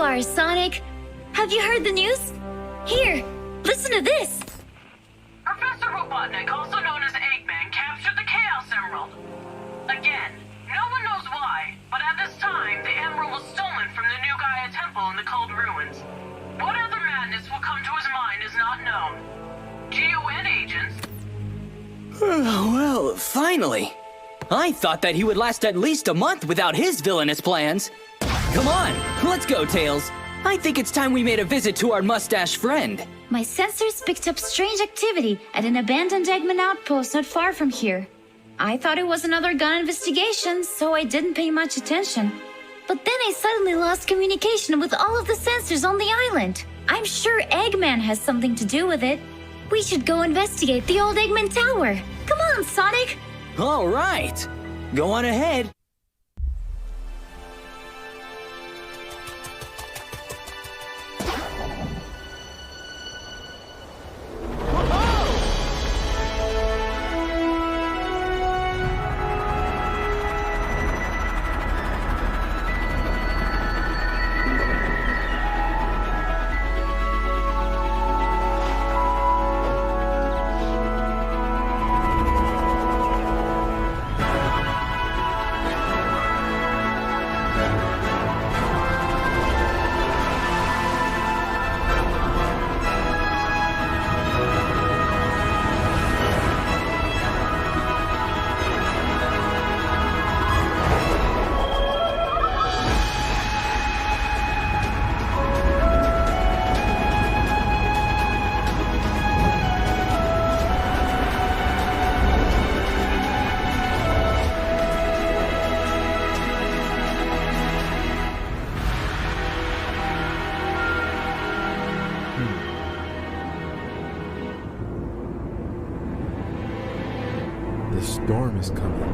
are, Sonic. Have you heard the news? Here, listen to this. Professor Robotnik, also known as Eggman, captured the Chaos Emerald. Again, no one knows why, but at this time, the emerald was stolen from the New Gaia Temple in the Cold Ruins. What other madness will come to his mind is not known. GON agents... Well, finally. I thought that he would last at least a month without his villainous plans. Come on, let's go, Tails. I think it's time we made a visit to our mustache friend. My sensors picked up strange activity at an abandoned Eggman outpost not far from here. I thought it was another gun investigation, so I didn't pay much attention. But then I suddenly lost communication with all of the sensors on the island. I'm sure Eggman has something to do with it. We should go investigate the old Eggman Tower. Come on, Sonic! All right. Go on ahead. The storm is coming.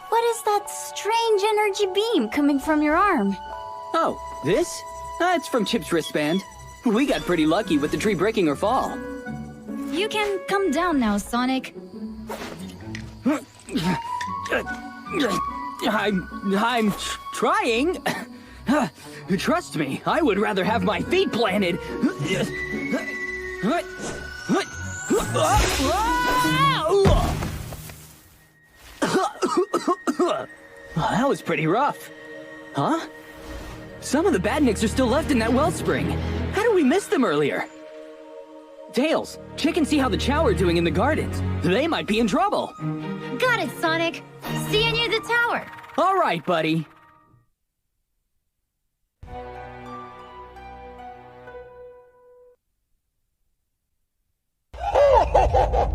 What is that strange energy beam coming from your arm? Oh, this? It's from Chip's wristband. We got pretty lucky with the tree breaking her fall. You can come down now, Sonic. I'm trying. Trust me, I would rather have my feet planted. That was pretty rough. Huh? Some of the badniks are still left in that wellspring. How did we miss them earlier? Tails, check and see how the Chow are doing in the gardens. They might be in trouble. Got it, Sonic. See you near the tower. All right, buddy.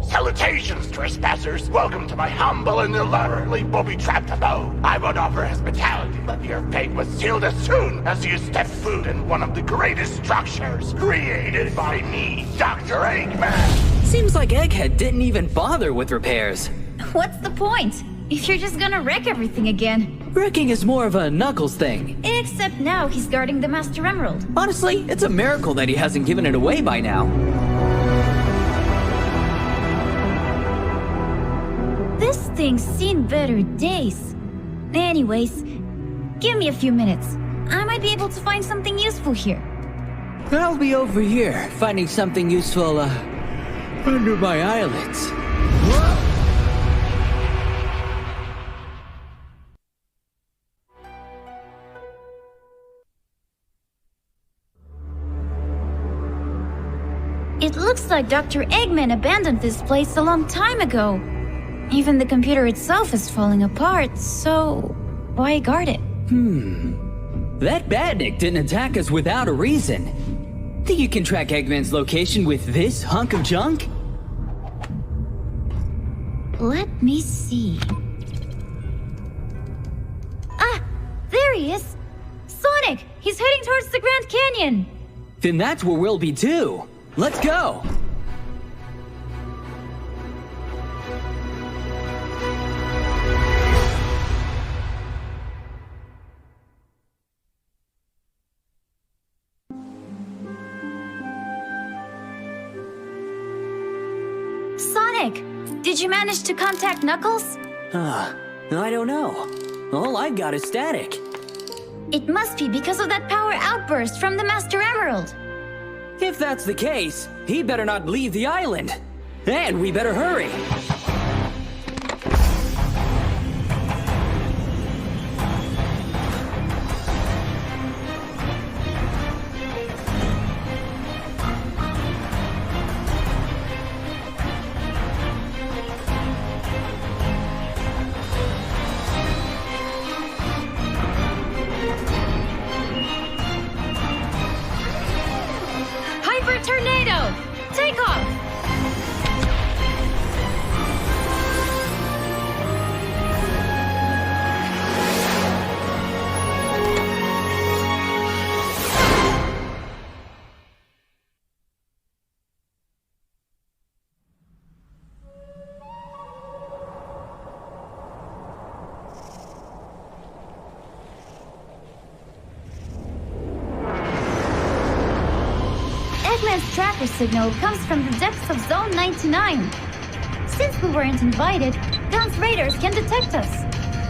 Salutations, trespassers! Welcome to my humble and elaborately booby-trapped abode. I would offer hospitality, but your fate was sealed as soon as you stepped foot in one of the greatest structures created by me, Dr. Eggman. Seems like Egghead didn't even bother with repairs. What's the point? If you're just gonna wreck everything again. Wrecking is more of a Knuckles thing. Except now he's guarding the Master Emerald. Honestly, it's a miracle that he hasn't given it away by now. This thing's seen better days. Anyways, give me a few minutes. I might be able to find something useful here. I'll be over here, finding something useful, under my eyelids. It looks like Dr. Eggman abandoned this place a long time ago. Even the computer itself is falling apart, so why guard it? That badnik didn't attack us without a reason. Think you can track Eggman's location with this hunk of junk? Let me see. Ah, there he is! Sonic! He's heading towards the Grand Canyon! Then that's where we'll be too. Let's go! Sonic! Did you manage to contact Knuckles? I don't know. All I've got is static. It must be because of that power outburst from the Master Emerald. If that's the case, he better not leave the island. And we better hurry. Hyper Tornado! Take off! Eggman's tracker signal comes from the depths of Zone 99. Since we weren't invited, Gun's raiders can detect us.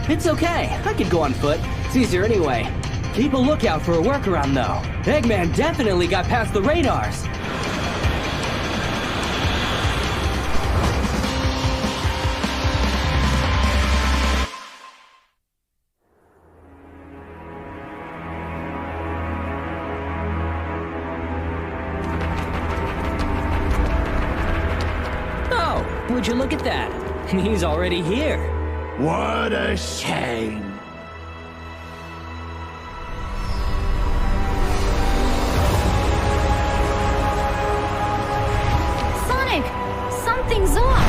It's okay. I could go on foot. It's easier anyway. Keep a lookout for a workaround, though. Eggman definitely got past the radars. Oh, would you look at that? He's already here. What a shame. Sonic! Something's off!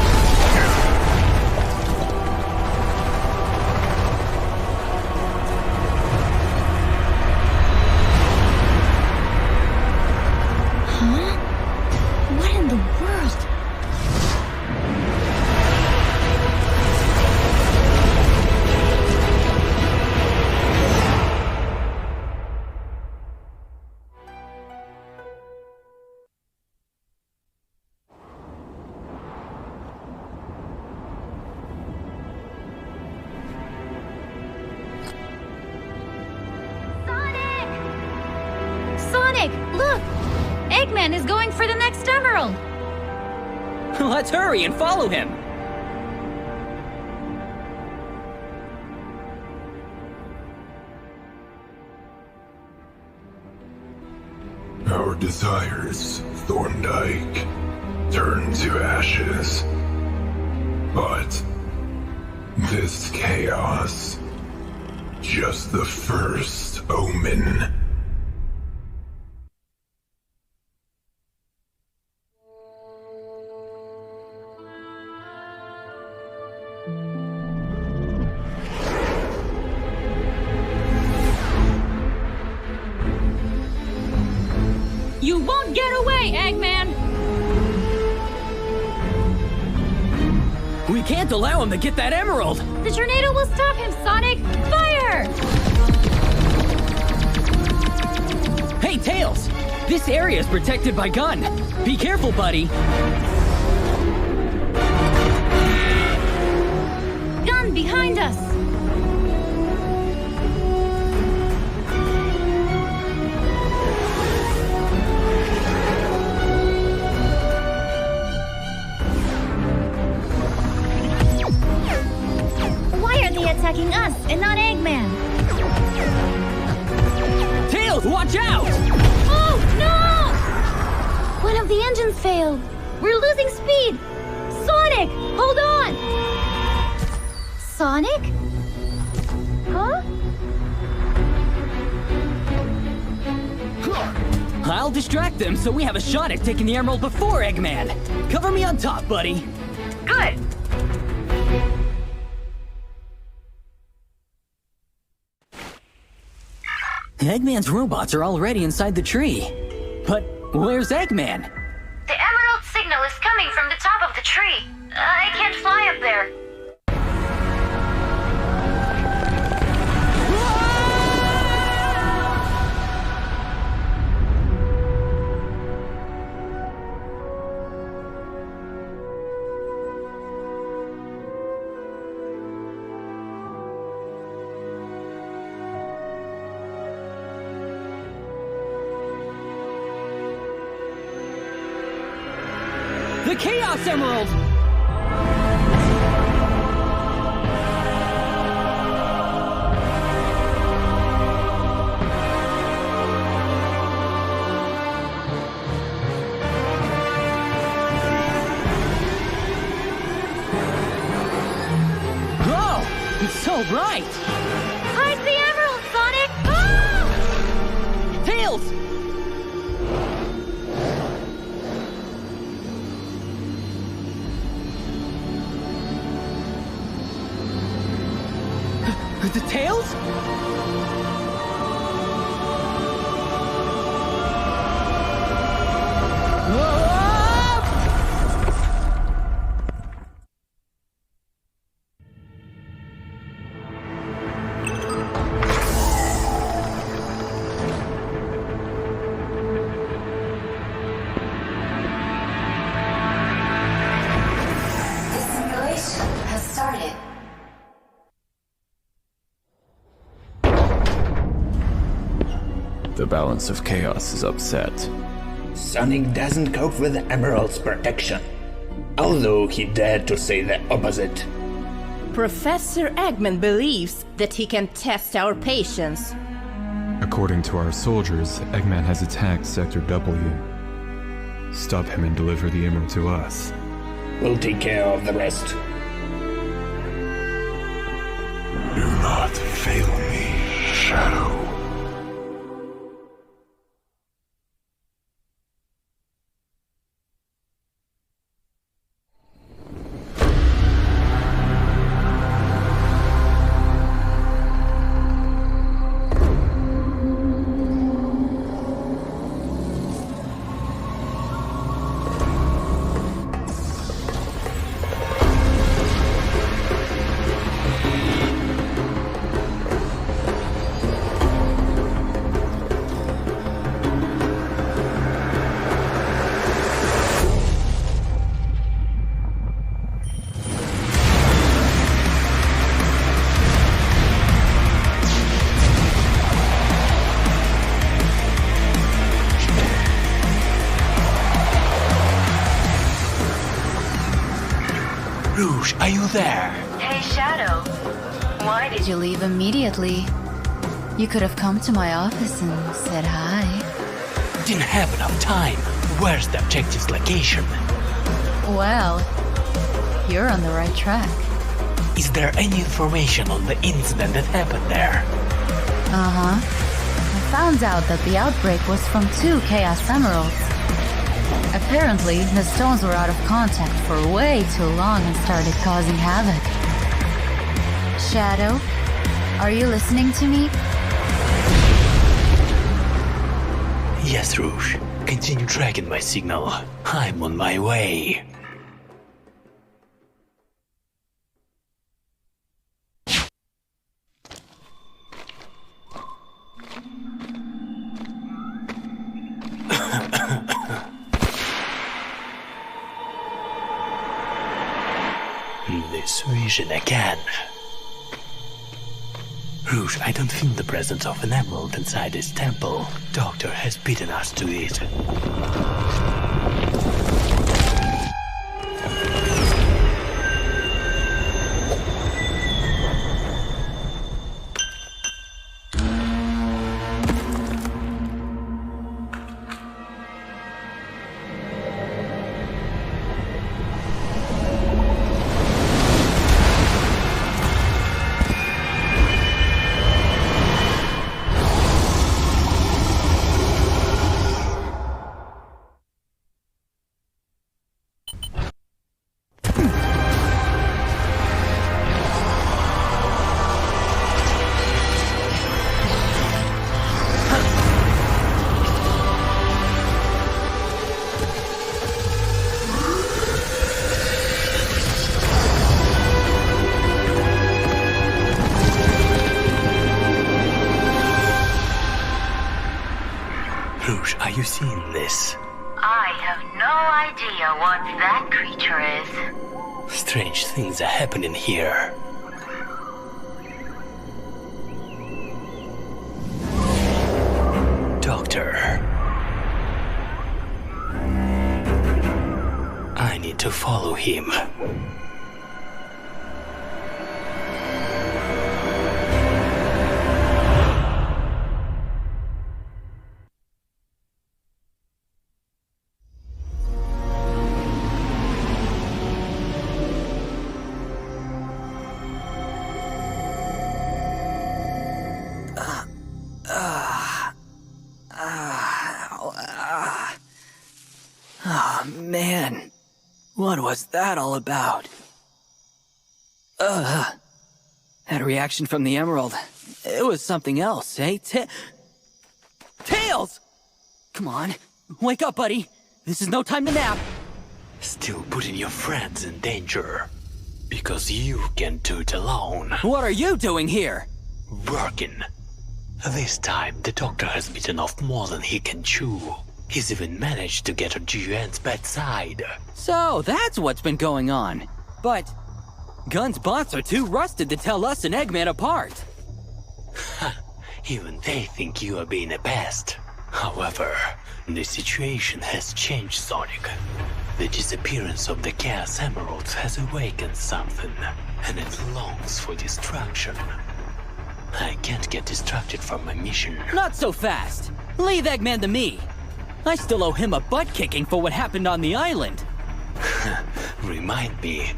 Huh? What in the world? Sonic, look! Eggman is going for the next emerald! Let's hurry and follow him. Our desires, Thorndyke, turn to ashes. But this chaos, just the first omen. You won't get away, Eggman! We can't allow him to get that emerald. The tornado will stop him, Sonic! Fire! Hey, Tails! This area is protected by Gun. Be careful, buddy. Gun behind us! Why are they attacking us and not Eggman? Tails, watch out! Oh, no! One of the engines failed. We're losing speed. Sonic, hold on. Sonic? Huh? I'll distract them so we have a shot at taking the emerald before Eggman. Cover me on top, buddy. Good. Eggman's robots are already inside the tree. But where's Eggman? The emerald signal is coming from the top of the tree. I can't fly up there. The Chaos Emerald! Oh, it's so bright! Hide the emerald, Sonic! Ah! Tails! The Tails? The simulation has started. The balance of chaos is upset. Sonic doesn't cope with Emerald's protection, although he dared to say the opposite. Professor Eggman believes that he can test our patience. According to our soldiers, Eggman has attacked Sector W. Stop him and deliver the emerald to us. We'll take care of the rest. Do not fail me, Shadow. Rouge, are you there? Hey, Shadow. Why did you leave immediately? You could have come to my office and said hi. Didn't have enough time. Where's the objective's location? Well, you're on the right track. Is there any information on the incident that happened there? Uh-huh. I found out that the outbreak was from 2 Chaos Emeralds. Apparently, the stones were out of contact for way too long and started causing havoc. Shadow, are you listening to me? Yes, Rouge. Continue tracking my signal. I'm on my way. This vision again. Rouge, I don't feel the presence of an emerald inside this temple. Doctor has beaten us to it. seen this. I have no idea what that creature is. Strange things are happening here. Doctor. I need to follow him. Man, what was that all about? That reaction from the emerald. It was something else, eh? Tails! Come on, wake up, buddy. This is no time to nap. Still putting your friends in danger. Because you can't do it alone. What are you doing here? Working. This time, the doctor has bitten off more than he can chew. He's even managed to get to Juan's bedside. So, that's what's been going on. But Gun's bots are too rusted to tell us and Eggman apart. Even they think you are being a pest. However, the situation has changed, Sonic. The disappearance of the Chaos Emeralds has awakened something, and it longs for destruction. I can't get distracted from my mission. Not so fast. Leave Eggman to me. I still owe him a butt-kicking for what happened on the island. Remind me,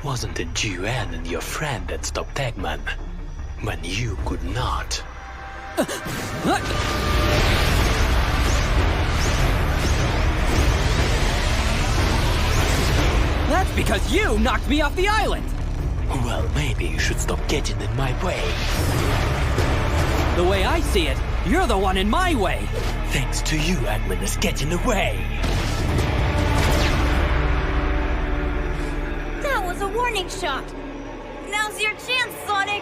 wasn't it Juan and your friend that stopped Eggman? When you could not. That's because you knocked me off the island! Well, maybe you should stop getting in my way. The way I see it, you're the one in my way. Thanks to you, Eggman is getting away. That was a warning shot. Now's your chance, Sonic.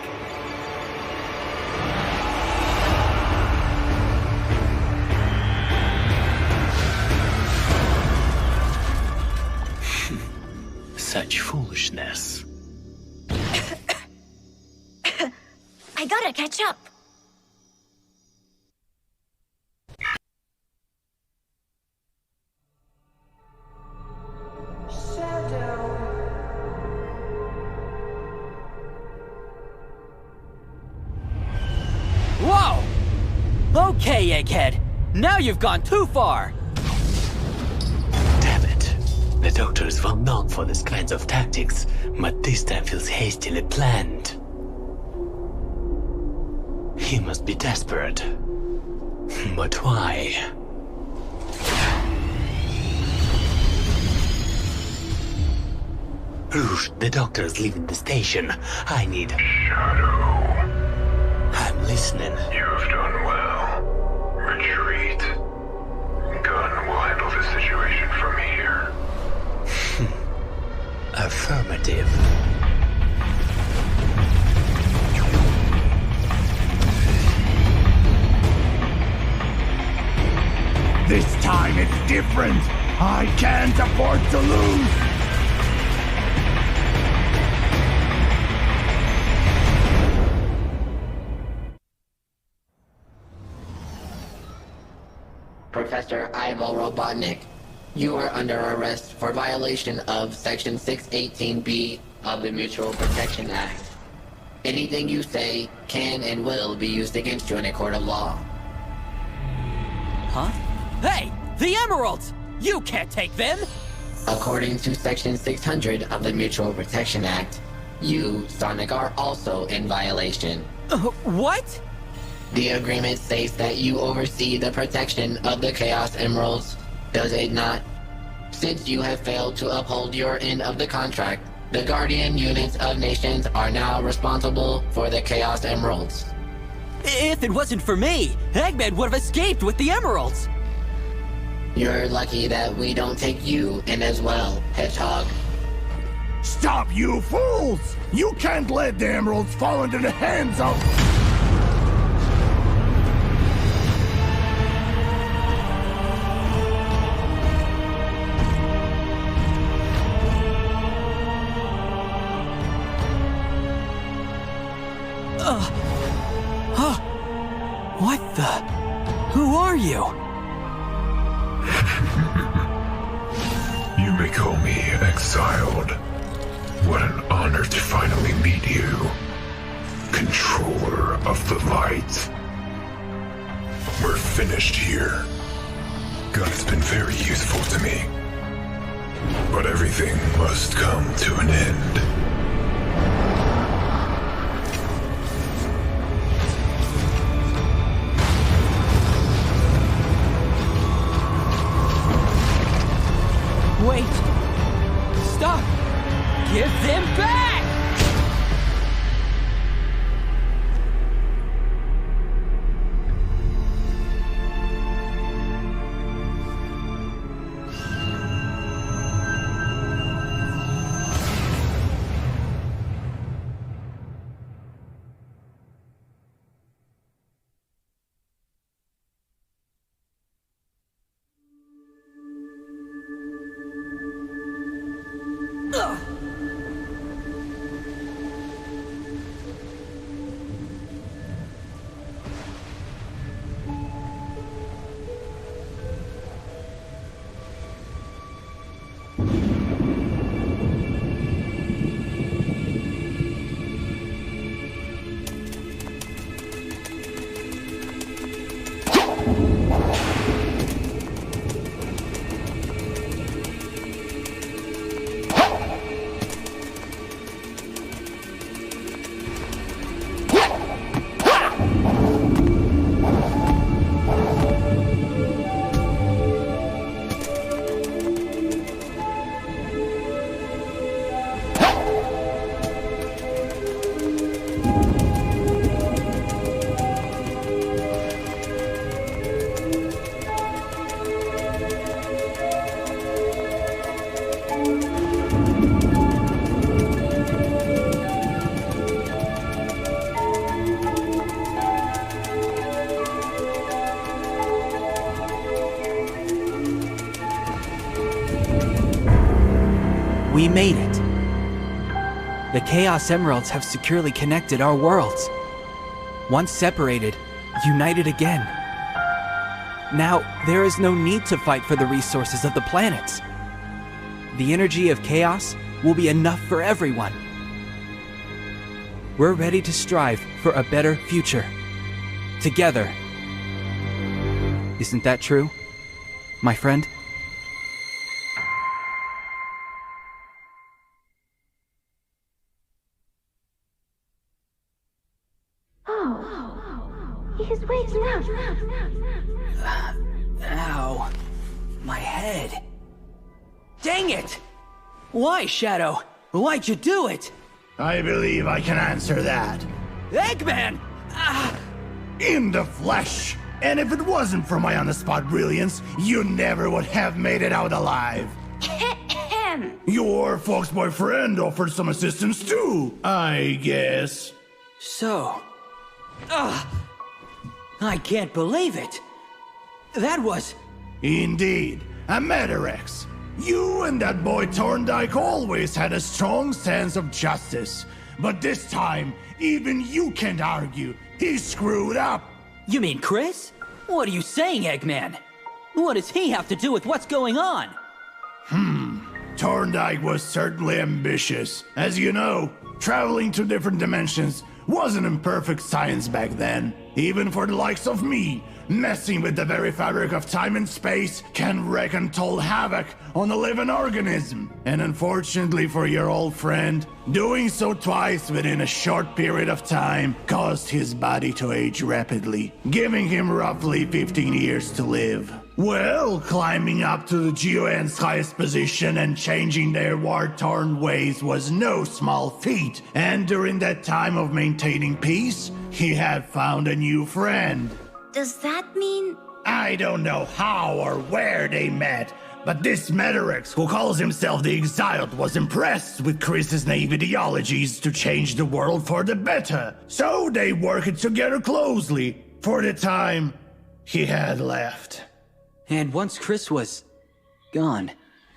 Such foolishness. I gotta catch up. Whoa! Okay, Egghead. Now you've gone too far. Damn it. The Doctor is well known for these kinds of tactics, but this time feels hastily planned. He must be desperate. But why? Rouge, the Doctor is leaving the station. I need... Shadow. I'm listening. You've done well. Retreat. Gun will handle the situation from here. Affirmative. This time it's different. I can't afford to lose. Professor Ivo Robotnik, you are under arrest for violation of Section 618B of the Mutual Protection Act. Anything you say can and will be used against you in a court of law. Huh? Hey! The emeralds! You can't take them! According to Section 600 of the Mutual Protection Act, you, Sonic, are also in violation. What? The agreement states that you oversee the protection of the Chaos Emeralds, does it not? Since you have failed to uphold your end of the contract, the Guardian units of nations are now responsible for the Chaos Emeralds. If it wasn't for me, Eggman would have escaped with the emeralds! You're lucky that we don't take you in as well, Hedgehog. Stop, you fools! You can't let the emeralds fall into the hands of... you? You may call me exiled. What an honor to finally meet you. Controller of the light. We're finished here. God's been very useful to me. But everything must come to an end. Wait! Stop! Give them back! We made it. The Chaos Emeralds have securely connected our worlds. Once separated, united again. Now, there is no need to fight for the resources of the planets. The energy of chaos will be enough for everyone. We're ready to strive for a better future. Together. Isn't that true, my friend? He's waking up. Ow. My head. Dang it! Why, Shadow? Why'd you do it? I believe I can answer that. Eggman! In the flesh! And if it wasn't for my on-the-spot brilliance, you never would have made it out alive. Your folks' boyfriend offered some assistance too, I guess. So... I can't believe it! That was... Indeed, a Metarex. You and that boy Thorndike always had a strong sense of justice. But this time, even you can't argue. He screwed up. You mean Chris? What are you saying, Eggman? What does he have to do with what's going on? Thorndike was certainly ambitious. As you know, traveling to different dimensions wasn't imperfect science back then. Even for the likes of me, messing with the very fabric of time and space can wreak untold havoc on a living organism. And unfortunately for your old friend, doing so twice within a short period of time caused his body to age rapidly, giving him roughly 15 years to live. Well, climbing up to the GON's highest position and changing their war-torn ways was no small feat, and during that time of maintaining peace, he had found a new friend. Does that mean... I don't know how or where they met, but this Metarex, who calls himself the Exiled, was impressed with Chris's naive ideologies to change the world for the better. So they worked together closely for the time he had left. And once Chris was... gone,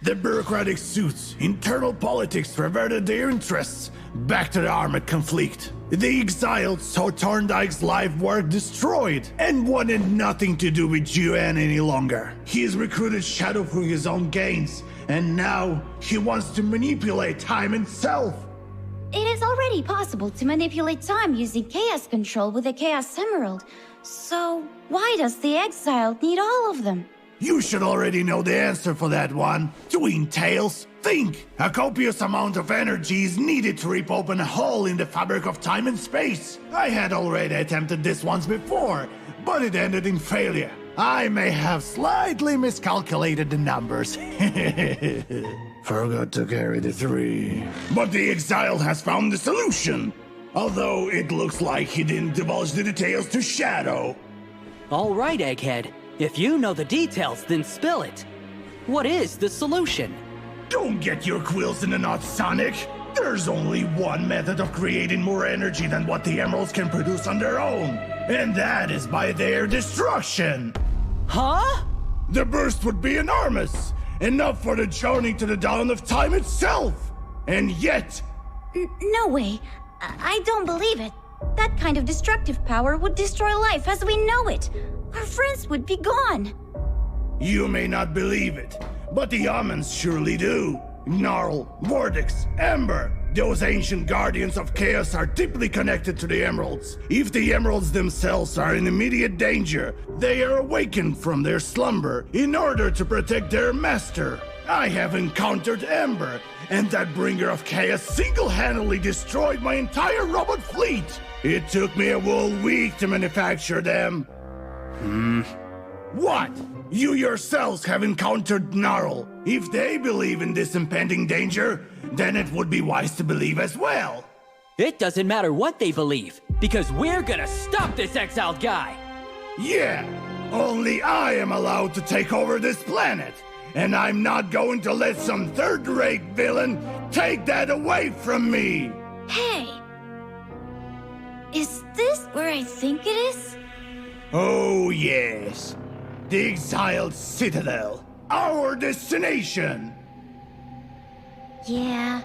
The bureaucratic suits, internal politics reverted their interests back to the armed conflict. The exiled saw Thorndyke's life work destroyed and wanted nothing to do with UN any longer. He has recruited Shadow for his own gains, and now he wants to manipulate time itself. It is already possible to manipulate time using Chaos Control with the Chaos Emerald. So, why does the exiled need all of them? You should already know the answer for that one. Twin Tails, think! A copious amount of energy is needed to rip open a hole in the fabric of time and space. I had already attempted this once before, but it ended in failure. I may have slightly miscalculated the numbers. Forgot to carry the 3. But the exile has found the solution. Although it looks like he didn't divulge the details to Shadow. All right, Egghead. If you know the details, then spill it. What is the solution? Don't get your quills in a knot, Sonic. There's only one method of creating more energy than what the emeralds can produce on their own. And that is by their destruction. Huh? The burst would be enormous. Enough for the journey to the dawn of time itself. And yet... No way. I don't believe it. That kind of destructive power would destroy life as we know it. Our friends would be gone. You may not believe it, but the Omens surely do. Gnarl, Vortex, Ember, those ancient guardians of chaos are deeply connected to the emeralds. If the emeralds themselves are in immediate danger, they are awakened from their slumber in order to protect their master. I have encountered Ember, and that bringer of chaos single-handedly destroyed my entire robot fleet. It took me a whole week to manufacture them. What? You yourselves have encountered Gnarl. If they believe in this impending danger, then it would be wise to believe as well. It doesn't matter what they believe, because we're gonna stop this exiled guy! Yeah, only I am allowed to take over this planet, and I'm not going to let some third-rate villain take that away from me! Hey! Is this where I think it is? Oh yes, the exiled citadel, our destination! Yeah.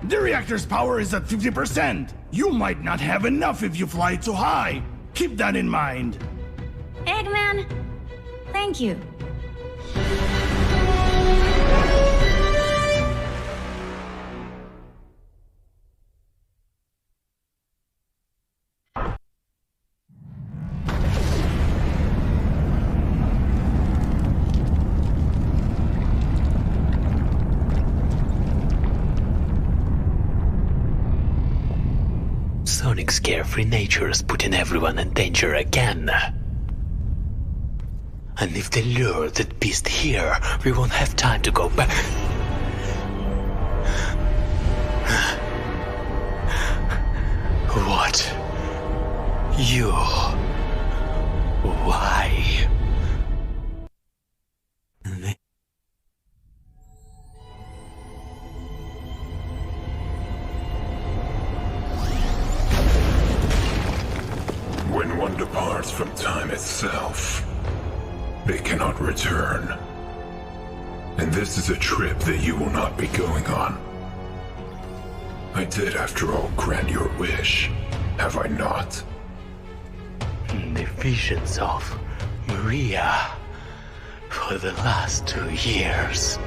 The reactor's power is at 50%. You might not have enough if you fly too high. Keep that in mind. Eggman, thank you. Sonic's carefree nature is putting everyone in danger again. And if they lure that beast here, we won't have time to go back. What? You? Why? When one departs from time itself, they cannot return. And this is a trip that you will not be going on. I did, after all, grant your wish, have I not? The visions of Maria for the last 2 years.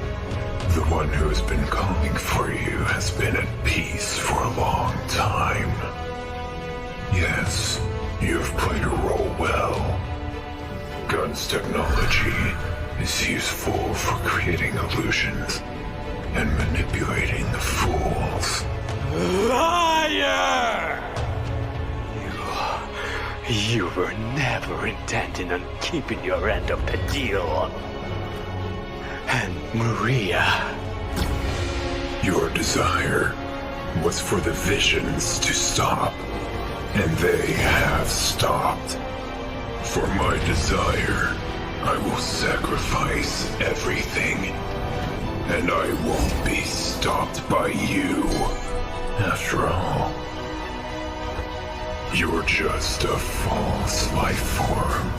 The one who has been calling for you has been at peace for a long time. Yes, you have played a role well. Gun's technology is useful for creating illusions and manipulating the fools. Liar! You were never intending on keeping your end of the deal. And Maria... Your desire was for the visions to stop, and they have stopped. For my desire, I will sacrifice everything, and I won't be stopped by you. After all, you're just a false life form.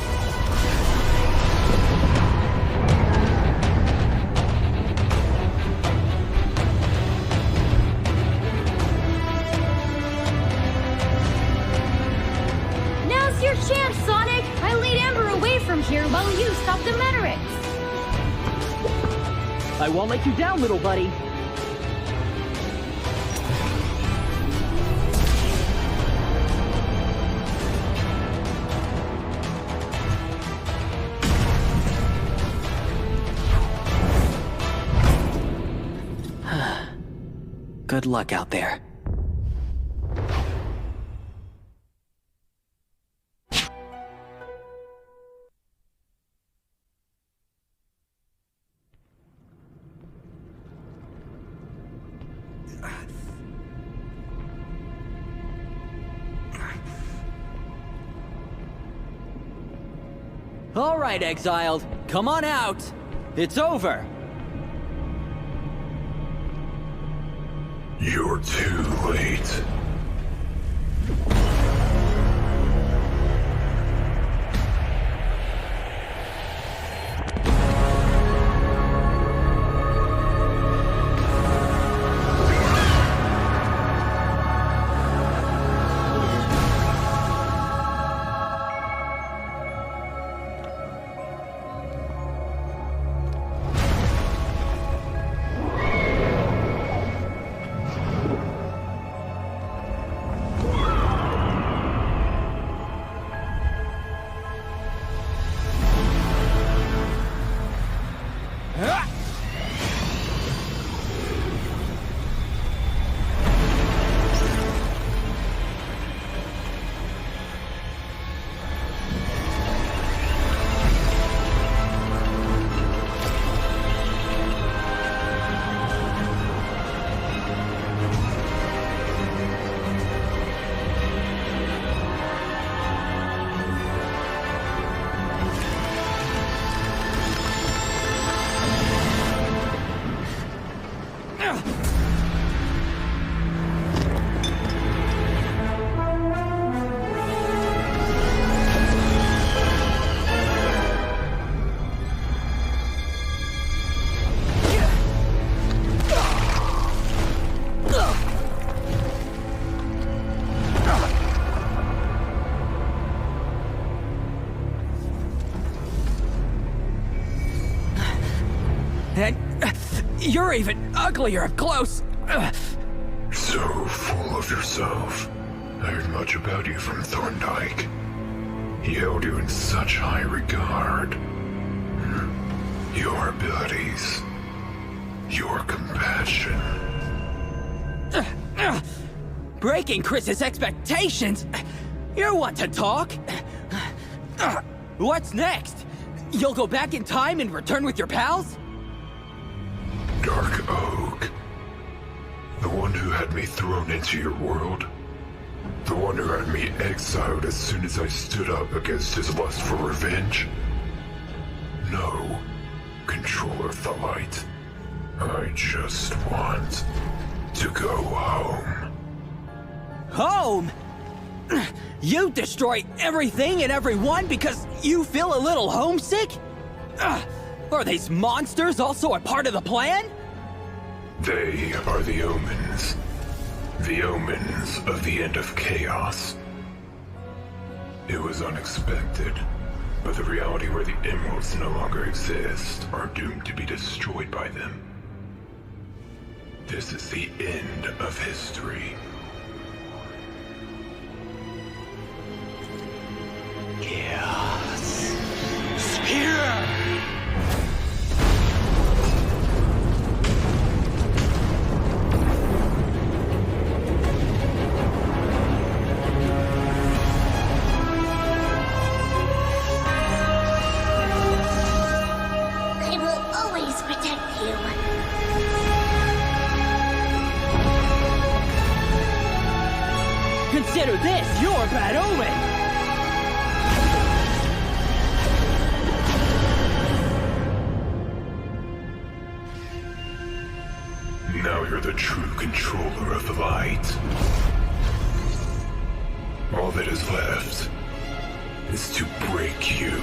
Now's your chance, Sonic! I lead Amber away from here while you stop the Maret. I won't let you down, little buddy. Good luck out there. All right, exiled. Come on out. It's over. You're too late. You're even uglier up close. So full of yourself. I heard much about you from Thorndyke. He held you in such high regard. Your abilities, your compassion. Breaking Chris's expectations? You're one to talk. What's next? You'll go back in time and return with your pals? Dark Oak. The one who had me thrown into your world. The one who had me exiled as soon as I stood up against his lust for revenge. No, controller of the light. I just want to go home. Home? You destroy everything and everyone because you feel a little homesick? Are these monsters also a part of the plan? They are the Omens. The Omens of the end of chaos. It was unexpected, but the reality where the emeralds no longer exist are doomed to be destroyed by them. This is the end of history. Chaos. Sphere! I will always protect you. Consider this your bad omen! Now you're the true controller of the light. All that is left is to break you.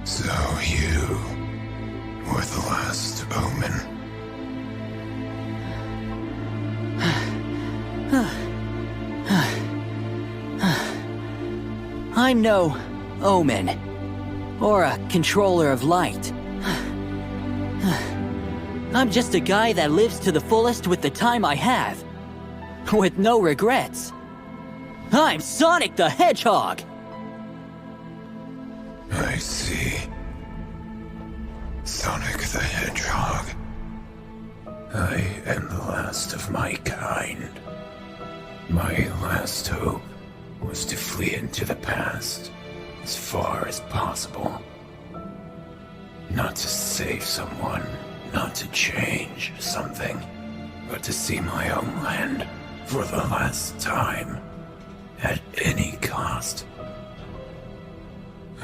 So you were the last Omen. I'm no Omen, or a controller of light. I'm just a guy that lives to the fullest with the time I have, with no regrets. I'm Sonic the Hedgehog! I see. Sonic the Hedgehog. I am the last of my kind. My last hope was to flee into the past as far as possible. Not to save someone, not to change something, but to see my own land for the last time, at any cost.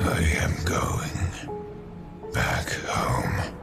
I am going back home.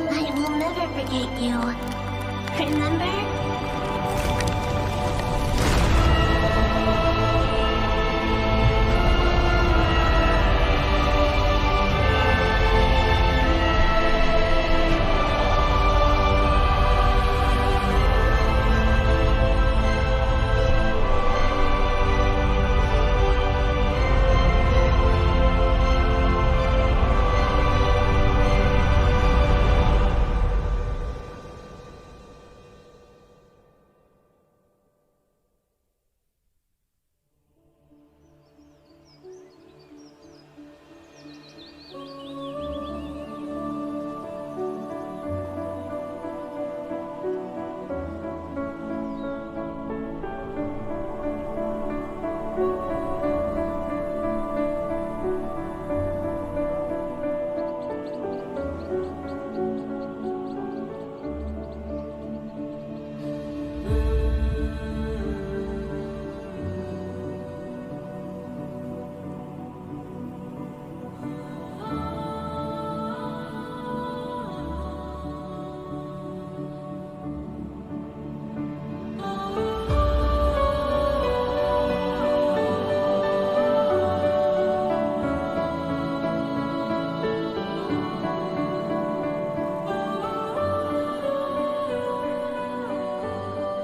I will never forget you. Remember?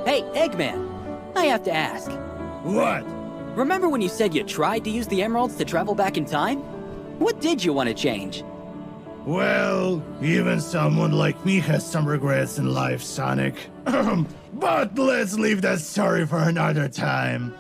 Hey, Eggman! I have to ask. What? Remember when you said you tried to use the emeralds to travel back in time? What did you want to change? Well, even someone like me has some regrets in life, Sonic. But let's leave that story for another time.